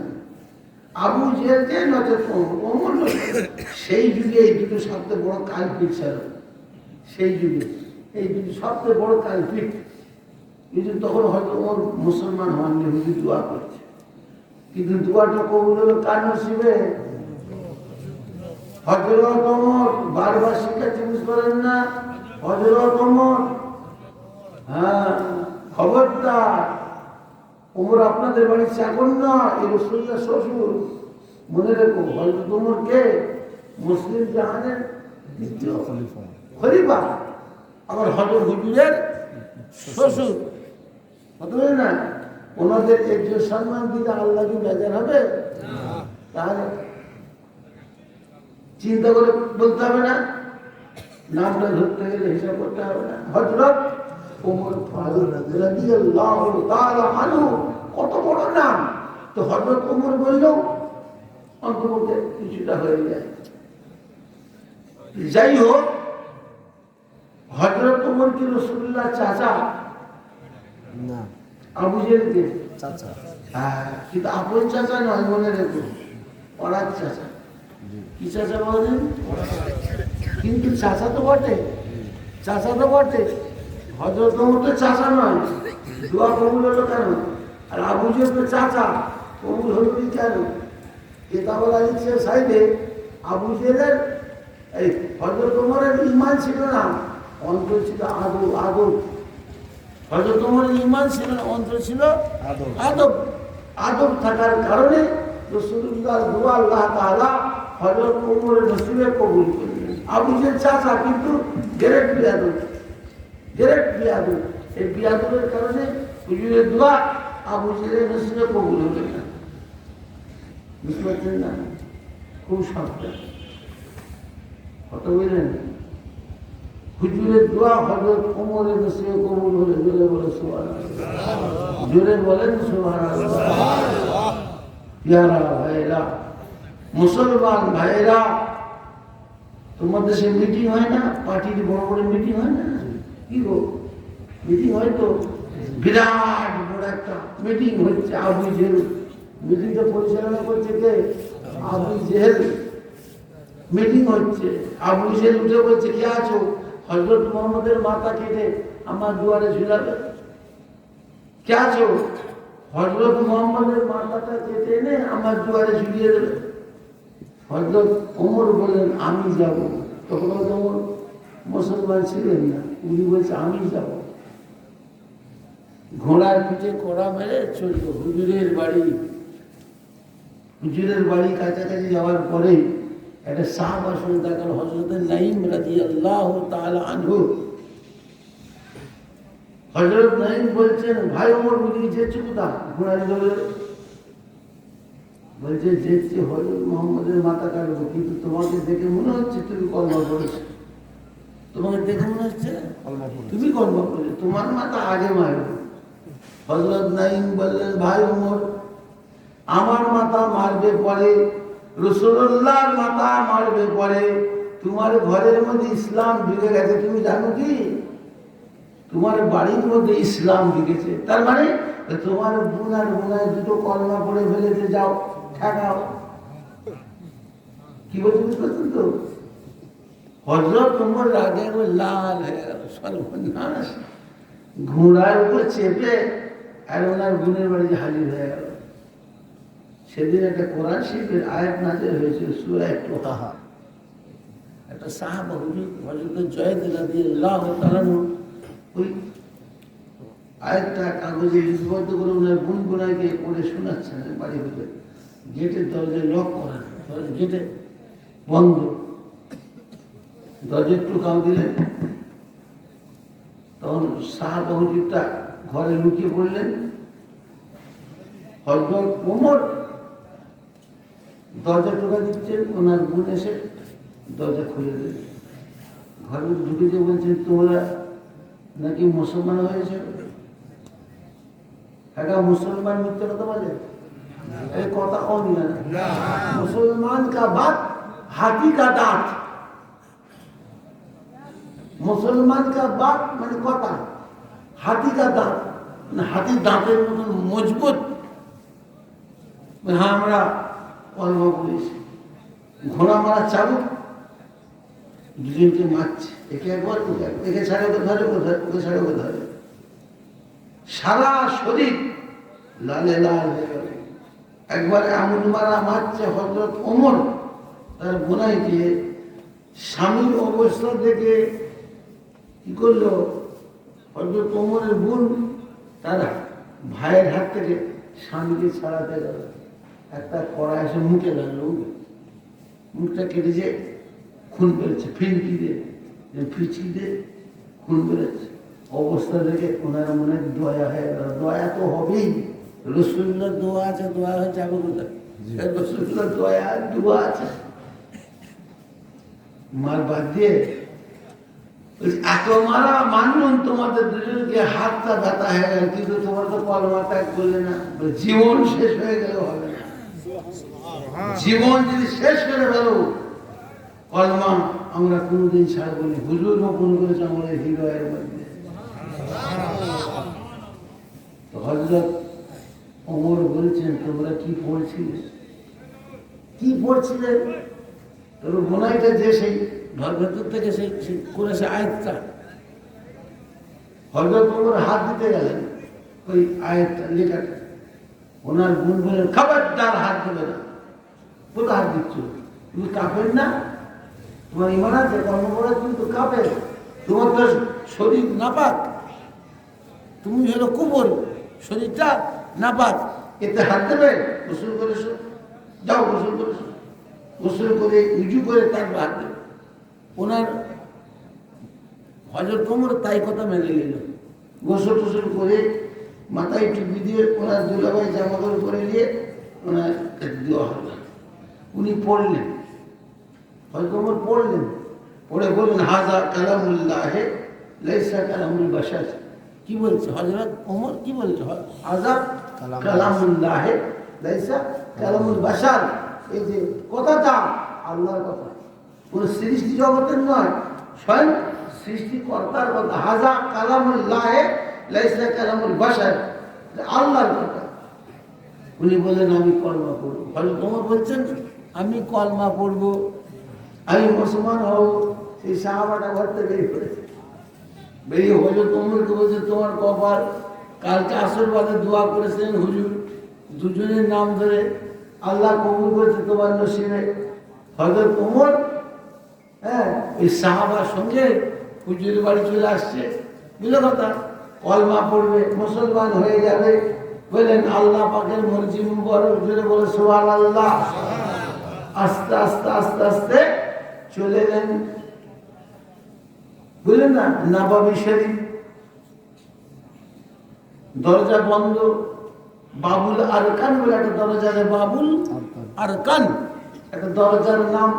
আবু জেহেলকে নচেত ওমর। সেই যুগে এই দুটো সবচেয়ে বড় কালপিট ছিল। সেই যুগে এই দুটো সবচেয়ে বড় কালপিট। কিন্তু তখন হয়তো ওমর মুসলমান হননি, হুজুর দোয়া করছে। কিন্তু দোয়াটা কবুল হলো কার নসিবে? হযরত ওমর বারবার শিক্ষার্থী বুঝ করেন না, হযরত ওমর, হ্যাঁ খবরদার, ওমর আপনাদের বাড়ির চাকর না, এই রাসূলুল্লাহ শ্বশুর। মনে রেখো, হযরত ওমর কে? মুসলিম জাহানের দ্বিতীয় খলিফা, আবার হযরত হুজুরের শ্বশুর। বুঝলেন না? ওনাদের একজন সম্মান দিতে আল্লাহ কি বেজার হবে? তাহলে চিন্তা করে বলতে হবে না, নামটা ধরতে গেলে হিসাব করতে হবে না। হযরত ওমর ফারুক রাদিয়াল্লাহু তাআলা আনহু, কত বড় নাম। তো হযরত ওমর বললেও অন্তত কিছুটা হয়ে যায়। যাই হোক, হযরত ওমর কি রাসূলুল্লাহ চাচা না? আবু জেহেলকে চাচা। হ্যাঁ, কিন্তু আপন চাচা নয়, মনে রেখো, পড়ার চাচা। কি চাচা বলেন? কিন্তু চাচা তো বটে, চাচা তো বটে। হযরত ওমর তো চাচা নয়, দোয়া কবুল হলো কেন? আর আবু জেহেল তো চাচা, কবুল হলো কি কেন? কেতাবলা লিখছে সাইডে, আবু জেহেলের এই হযরত ওমরের ঈমান ছিল না, অন্তর ছিল আদর। হয়তো তোমার ইমান ছিল না, অন্তর ছিল আদব। আদব থাকার কারণে রাসূলুল্লাহ দোয়া আল্লাহ তাআলা হযরত ওমরের নসিবে কবুল করলেন। আবু জেহেল চাচা কিন্তু গ্রেট বিয়াদব, গ্রেট বিয়াদব। এই বিয়াদবের কারণে হুজুরের দোয়া আবু জেহেলের নসিবে কবুল হলো না। বুঝতে পারছেন না? খুব সাবধান কথা বললেন। হুজুরের দোয়া হযরত ওমরের নসিবে কবুল হলে জোরে বলে সুবহানাল্লাহ, জোরে বলেন সুবহানাল্লাহ। প্যারা ভাইরা, মুসলমান ভাইরা, তোমার দেশে মিটিং হয় না? পার্টির বড় বড় মিটিং হয় না? কি গো, মিটিং হয় তো? বিরাট বড় একটা মিটিং হচ্ছে। আবু জেহেল মিটিংটা পরিচালনা করছে কে? আবু জেহেল। মিটিং হচ্ছে, আবু জেহেল উঠে বলছে কে আছো? হযরত মুহাম্মদের মাথা কেটে আমার দুয়ারে ঝুলাবে। কে আছো? হযরত মুহাম্মদের মাথাটা কেটে এনে আমার দুয়ারে ঝুলিয়ে দেবে। হযরত ওমর বললেন আমি যাব। তখন ওমর মুসলমান ছিলেন না, উনি বলছে আমি যাব। ঘোড়ার পিঠে কড়া মেরে চলল হুজুরের বাড়ি। হুজুরের বাড়ি কাছাকাছি যাওয়ার পরে একটা সাহাবা শুনে দেখাল হযরত নাঈম রাদিয়াল্লাহু তাআলা আনহু। হযরত নাঈম বলছেন ভাই ওমর বুঝি যেতে কোথায়? ঘোড়ার দৌড়ে বলছে যেতে হযরত মুহাম্মদের মাথা কাটবো, কিন্তু তোমাকে দেখে মনে হচ্ছে তুমি কলমা পড়েছো। তোমাকে দেখে মনে হচ্ছে তুমি কলমা পড়েছো, তোমার মাথা আগে মারবে। হযরত নাঈম বললেন ভাই ওমর, আমার মাথা মারবে পরে, রাসূলুল্লাহর মাথা মারবে পরে। তোমার ঘরের মধ্যে ইসলাম ঢুকে গেছে, তুমি জানো কি? তোমার বাড়ির মধ্যে ইসলাম ঢুকেছে, তার মানে তোমার বোন আর বোনায় দুটো কলমা পড়ে ফেলেছে, যাও ঠেকাও। কি বলছি বুঝতে পারছেন তো? হযরত ওমর রাগে লাল হয়ে গেল, সর্বনাশ। ঘোড়ার উপর চেপে আর ওনার বোনের বাড়ি হাজির হয়ে গেল। সেদিন একটা কোরআন শরীফের আয়াত নাযিল হয়েছিল, সূরা তাহা। একটা সাহাবা হুজুর হযরত জয়েদ রাদিয়াল্লাহু তাআলা ওই আয়াতটা কাগজে লিপিবদ্ধ করে ওনার বোন বোনাইকে পড়ে শোনাচ্ছেন বাড়ি হতে। গেটের দরজায় লক করা, গেটে বন্ধ। দরজা একটু কাউ দিলেন, তখন সাহাবা হুজুরটা ঘরে লুকিয়ে পড়লেন। হযরত ওমর দরজা টোকা দিচ্ছেন, ওনার বোন এসে দরজা খুলে দিলেন। ঘরে ঢুকেছে, বলছেন তোমরা নাকি মুসলমান হয়েছে? একটা মুসলমান মিথ্যে কথা বলে? এই কথা কম না। মুসলমান কা বাত হাতি কা দাঁত। মুসলমান কা বাত মানে কথা, হাতি কা দাঁত মানে হাতির দাঁতের মতন মজবুত। হ্যাঁ আমরা কলমা পড়েছি। ঘোড়া মারা চাবুক দুজনকে মারছে, একে একবার একে ছাড়ে ওকে ধরে, ওকে ছাড়ে ওকে ধরে, সারা শরীর লালে লাল হয়ে গেল। একবার এমন মারা মারছে হযরত ওমর তার বোনাইকে। স্বামীর অবস্থা দেখে কি করলো হযরত ওমরের বোন তার ভাইয়ের হাত থেকে স্বামীকে ছাড়াতে গেল। একটা কড়া এসে মুখে লাগলো, মুখটা কেটেছে, খুন বেরোচ্ছে, ফিনকি দিয়ে ফিচকি দিয়ে খুন বেরোচ্ছে। অবস্থা দেখে ওনার মনে দয়া হয়ে গেল। দয়া তো হবেই, রাসূলুল্লাহর দোয়া আছে, দোয়া হয়ে যাবে কোথায়? রাসূলুল্লাহর দয়া দোয়া আছে। মার বাদ দিয়ে এত মারা মানলাম, তোমাদের দুজনকে হাতটা ব্যথা হয়ে গেল, কিন্তু তোমার তো কলমা ত্যাগ করলে না। জীবন শেষ হয়ে গেল হবে না। জীবন যদি শেষ করে ফেলো, কলমা আমরা কোনোদিন ছাড়বো না। হুজুর বপন করেছে আমাদের হৃদয়ের মধ্যে। হযরত ওমর বলছেন তোমরা কি পড়ছিলে? কি পড়ছিলে? তোর বোনাইটা যে সেই ঘর ভেতর থেকে সেই করেছে আয়াতটা, হযরত ওমর হাত দিতে গেলেন ওই আয়াতটা লেখাটা। ওনার বোন বলেন খবরদার হাত দেবে না। কোথায় হাত দিচ্ছ? তুমি কাফের না? তোমার ইমান আছে? কর্ম করা তুমি তো কাফের, তোমার তো শরীর নাপাক, তুমি হলো কুবর, শরীরটা নাপাক, এতে হাত দেবে? গোসল করেছো, যাও গোসল করেছো, গোসল করে উজু করে তারপর হাত দেবে। ওনার হযরত ওমর তাই কথা মেনে নিল। গোসল টোসল করে মাথায় টুপি দিয়ে ওনার দুলাভাই জামা কাপড় করে নিয়ে ওনার দেওয়া হলো। উনি পড়লেন, হযরত ওমর পড়লেন, পড়ে বললেন হাযা কালামুল্লাহি লাইসা কালামুল বাশার। কি বলছে হযরত ওমর? কি বলছে? হাযা কালামুল্লাহি লাইসা কালামুল বাশার। এই যে কথাটা আল্লাহর কথা, কোন সৃষ্টি জগতের নয়, স্বয়ং সৃষ্টিকর্তার কথা। হাযা কালামুল্লাহি লাইসা কালামুল বাশার, আল্লাহর কথা। উনি বললেন আমি কলমা পড়বো। হযরত ওমর বলছেন আমি কলমা পড়বো, আমি মুসলমান হব। সেই সাহাবাটা ঘর থেকে বেরিয়ে পড়েছে। বেরিয়ে হযরত ওমরকে বলছে তোমার কপাল, কালকে আসর বাদে দোয়া করেছিলেন হুজুর, দুজনের নাম ধরে আল্লাহ কবুল করেছে তোমার নসিবে। হযরত ওমর এই সাহাবার সঙ্গে হুজুরের বাড়ি চলে আসছে, বুঝলো কথা, কলমা পড়বে, মুসলমান হয়ে যাবে। বললেন আল্লাহ পাকের মর্জি মুবারক, জোরে বলে সুবহানাল্লাহ। আস্তে আস্তে আস্তে আস্তে চলে এলেন, বুঝলেন না, নববী শরীফ। দরজা বন্ধ, বাবুল আরকান বলে একটা দরজা, বাবুল আরকান একটা দরজার নাম।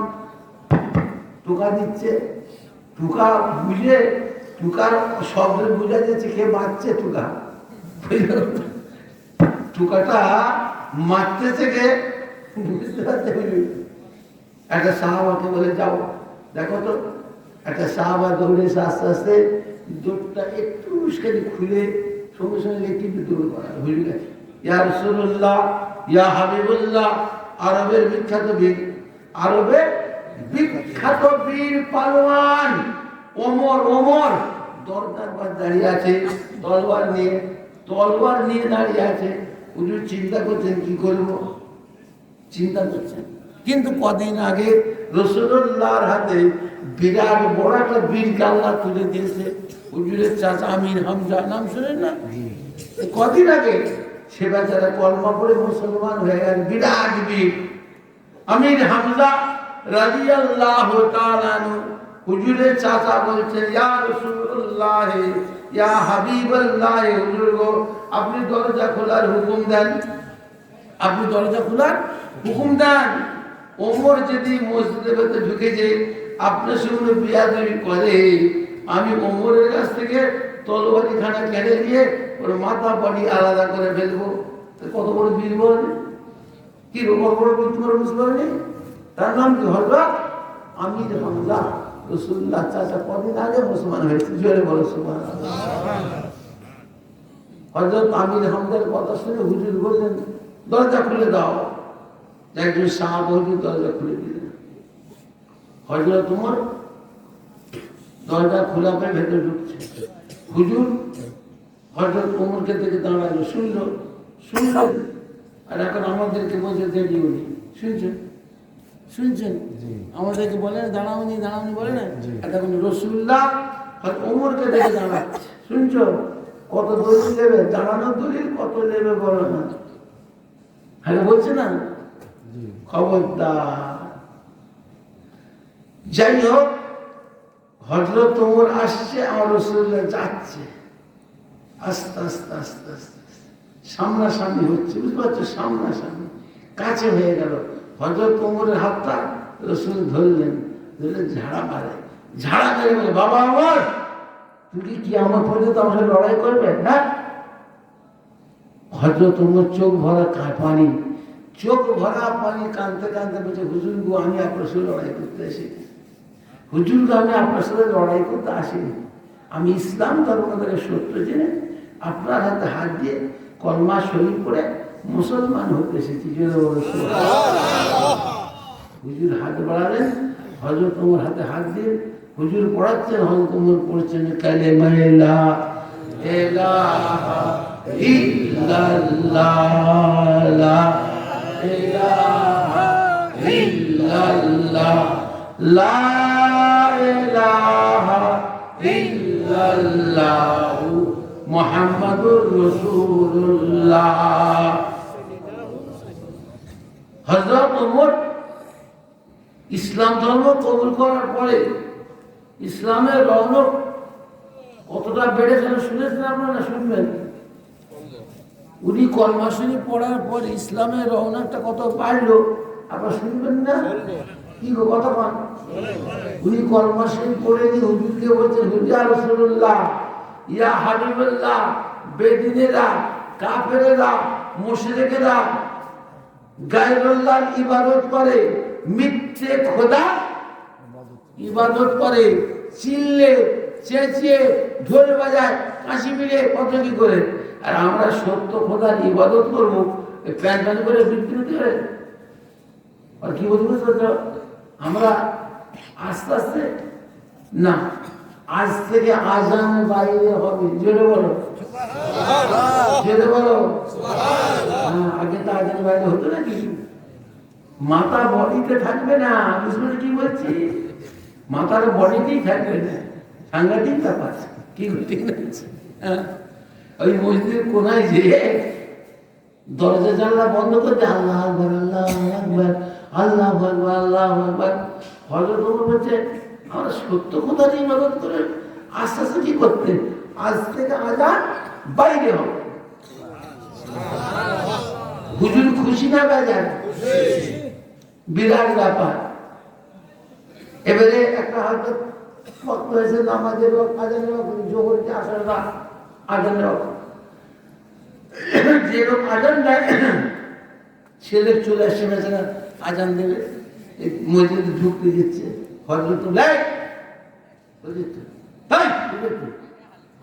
টোকা দিচ্ছে, টোকা বুঝে, টোকার শব্দ বুঝা যাচ্ছে কে মারছে। টোকা টোকাটা মারতেছে কে বুঝতে পারছে। একটা সাহাবাকে বলে যাও দেখো তো। একটা সাহাবা দৌড়ে এসে আস্তে আস্তে দৌড়টা একটু উস্কানি খুলে সঙ্গে সঙ্গে একটু দৌড় করা হয়ে গেছে। ইয়া রাসূলুল্লাহ, ইয়া হাবিবুল্লাহ, আরবের বিখ্যাত বীর, আরবের বিখ্যাত বীর পালোয়ান ওমর। ওমর দরজার পাশে দাঁড়িয়ে আছে, তলোয়ার নিয়ে দাঁড়িয়ে আছে। হুজুর চিন্তা করছেন কি করবো, চিন্তা করছেন। কিন্তু কদিন আগে রাসূলুল্লাহর হাতে বিরাট বড় একটা বীর আল্লাহ তুলে দিয়েছে। হুজুরের চাচা আমির হামজা, নাম শুনেন না? কদিন আগে সে বেচারা কলমা পড়ে মুসলমান হয়ে গেল, বিরাট বীর আমির হামজা রাদিয়াল্লাহু তাআলা আনহু। হুজুরের চাচা বলছেন ইয়া রাসূলুল্লাহ, ইয়া হাবিবাল্লাহ, হুজুর গো আপনি দরজা খোলার হুকুম দেন, আপনি দরজা খোলার হুকুম দেন। ওমর যদি মসজিদের ভেতরে ঢুকেছে, আপনার সঙ্গে বিয়াদবি করে, আমি ওমরের কাছ থেকে তলোয়ারি খানা কেড়ে দিয়ে ওর মাথা বাড়ি আলাদা করে ফেলবো। কত বড় বীর বল, কি কত বড় বীর তোমার মুসলমান নেই? তার নাম কি? হযরত আমির হামজা। রাসূলুল্লাহ চাচা কদিন আগে মুসলমান হয়েছে, জোরে বলো সুবহানাল্লাহ। হযরত আমির হামজার কথা শুনে হুজুর বললেন দরজা খুলে দাও। একজন সাহাবা হুজুর দরজা খুলে দিলেন। হযরত ওমর দরজা খোলা পেয়ে ভেতরে ঢুকছে। হুজুর হযরত ওমরকে দেখে দাঁড়ালো, শুনলো। আর এখন আমাদেরকে বলছে দেরিও নেই। শুনছেন আমাদেরকে বলে না দাঁড়াওনি বলে না। আর এখন রাসূলুল্লাহ ওমরকে দেখে দাঁড়াচ্ছে। শুনছো কত দলিল নেবে, দাঁড়ানোর দলিল কত নেবে বলো না। হ্যাঁ বলছে না, খবরদার। যাই হোক, হযরত ওমর আসছে, আমার রাসূলুল্লাহ যাচ্ছে। আস্তে আস্তে আস্তে আস্তে সামনাসামনি হচ্ছে, বুঝতে পারছো, সামনাসামনি কাছে হয়ে গেল। হযরত ওমরের হাতটা রাসূল ধরলেন, ধরে ঝাড়া মেরে বলে বাবা ওমর, তুমি কি আমার পর্যন্ত আমার সাথে লড়াই করবে? হ্যাঁ। হযরত ওমর চোখ ভরা পানি, কাঁদতে কাঁদতে বলছে হুজুর গো আমি আপনার সাথে লড়াই করতে আসিনি। হুজুর গো আমি আপনার সাথে লড়াই করতে আসিনি। আমি ইসলাম ধর্ম থেকে সত্য জেনে আপনার হাতে হাত দিয়ে কলমা শরীফ করে মুসলমান হতে এসেছি। হুজুর হাত বাড়ালেন, হযরত ওমর হাতে হাত দিয়ে হুজুর পড়াচ্ছেন, হযরত ওমর পড়ছেন কালেমা লা ইলাহা ইল্লাল্লাহ, লা ইলাহা ইল্লাল্লাহ, লা ইলাহা ইল্লাল্লাহ মুহাম্মাদুর রাসূলুল্লাহ। হযরত ওমর ইসলাম ধর্ম কবুল করার পরে ইসলামের রৌনক কতটা বেড়েছিল শুনেছেন আপনারা? শুনবেন, উনি কলমা শরীফ পড়ার পর ইসলামের রৌনকটা কত বাড়লো আপনারা শুনবেন না? কি গো কথা পান? উনি কলমা শরীফ পড়ে দিয়ে হুজুরকে বলছেন, হুজুর ইয়া রাসূলুল্লাহ, ইয়া হাবিবাল্লাহ, বেদিনেরা, কাফেরেরা, মুশরিকেরা গায়রুল্লাহর ইবাদত করে, মিথ্যে খোদা ইবাদত করে, চিল্লে চেঁচিয়ে ঢোল বাজায়, কাশি মিলে কত কি করে, আর আমরা সত্য খোদার ইবাদত করবো প্যান প্যান করে বিবৃতি করে। আর কি বলতে আমরা আস্তে আস্তে না, আজ থেকে আজান বাইরে হবে, জোরে বলো, জোরে বলো। আগে তো আজান বাইরে হতো নাকি? মাথা বডিতে থাকবে না, বুঝলে কি বলছি? মাথার বডিতেই থাকবে না, সাংঘাতিক ব্যাপার। কি ঠিক না? ওই মসজিদের কোনায় যে দরজা জানলা বন্ধ করতে আল্লাহ আকবার, আল্লাহ আকবার, আল্লাহ আকবার, আল্লাহ আকবার। হযরত ওমর বলছে আমরা সত্য খোদার ইবাদত করে আস্তে আস্তে কি করতে, আজ থেকে আজান বাইরে হবে। হুজুর খুশি না বেজার? বিরাট ব্যাপার। এবারে একটা হয়তো পক্ষ হয়েছে নামাজের আজানের জোহরকে আসার রাত আজানের যে লোক আজান দেয় ছেলে চলে আসছে বেচারা আজান দেবে, মসজিদে ঢুকতে দিচ্ছে, হযরত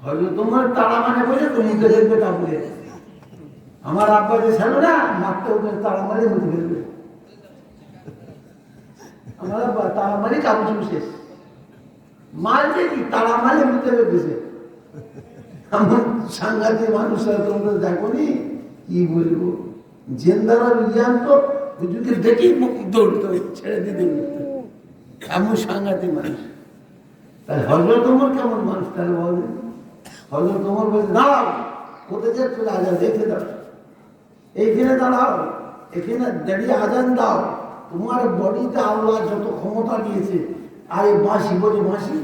হযরত তোমার তারা মানে বলে তো মুখে দেখবে কাপড়ে। আমার আব্বা যে ছিল না, মারতে ওকে তারা মানে মুখে ফেলবে। আমার আব্বা তারা মানে কাপড় শেষ, মারবে কি তারা মানে মুখে ফেলতেছে। আমার সাংঘাতিক মানুষরা তোমরা দেখো নি, কি বলবো, জেন্দারা বিজ্ঞান তো হুজুরকে দেখেই দৌড়তে ছেড়ে দিতে, এমন সাংঘাতিক মানুষ। তাহলে হযরত ওমর কেমন মানুষ? তাহলে বলবেন হযরত ওমর বলছে দাঁড়াও, কোথায় যে চলে আজান দেখে দাও, এইখানে দাঁড়াও, এখানে দাঁড়িয়ে আজান দাও। তোমার বডিতে আল্লাহ যত ক্ষমতা দিয়েছে, আর এই বাঁশি বলি, বাঁশি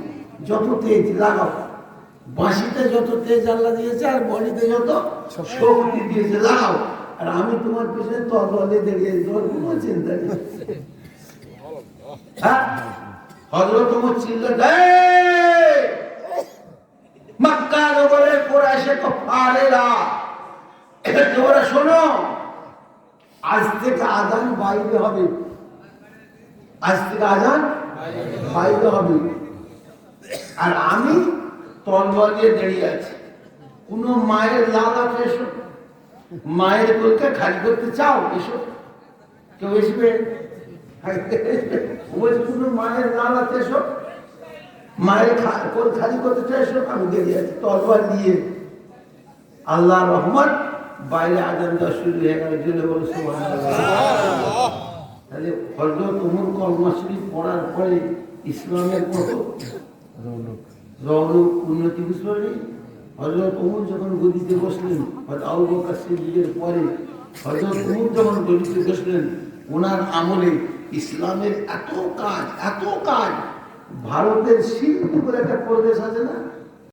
যত তেজ লাগাও, বাঁশিতে যত তেজ আল্লাহ দিয়েছে আর বডিতে যত শক্তি দিয়েছে লাগাও, আর আমি তোমার পেছনে তরবারে দাঁড়িয়ে, তোমার কোনো চিন্তা নেই। হ্যাঁ, হযরত ওমর চিল্লাতে মক্কা নগরের কুরাইশে কুফারেরা, তোমরা শোনো, আজ থেকে আজান বাইরে হবে, আজ থেকে আজান বাইরে হবে, আর আমি তরবারি দিয়ে দাঁড়িয়ে আছি। কোন মায়ের লালাতে এসো, মায়ের কোলকে খালি করতে চাও, এসো, কেউ এসবে? কোন মায়ের লালাতে এসো, মায়ের কোল খালি করতে চাও, এসো, আমি দাঁড়িয়ে আছি তরবার দিয়ে। আল্লাহ রহমান, বাইরে আজান দেওয়া শুরু হয়ে গেল, জেলে বলো সুবহানাল্লাহ। তাহলে হযরত ওমর কলমা শরীফ পড়ার পরে ইসলামের কত রৌনক উন্নতি, বুঝতে পারি। হযরত ওমর যখন গদিতে বসলেন, আবু বকর সিদ্দিকের পরে হযরত ওমর যখন গদিতে বসলেন, ওনার আমলে ইসলামের এত কাজ, এত কাজ। ভারতের সিন্ধু বলে একটা প্রদেশ আছে না,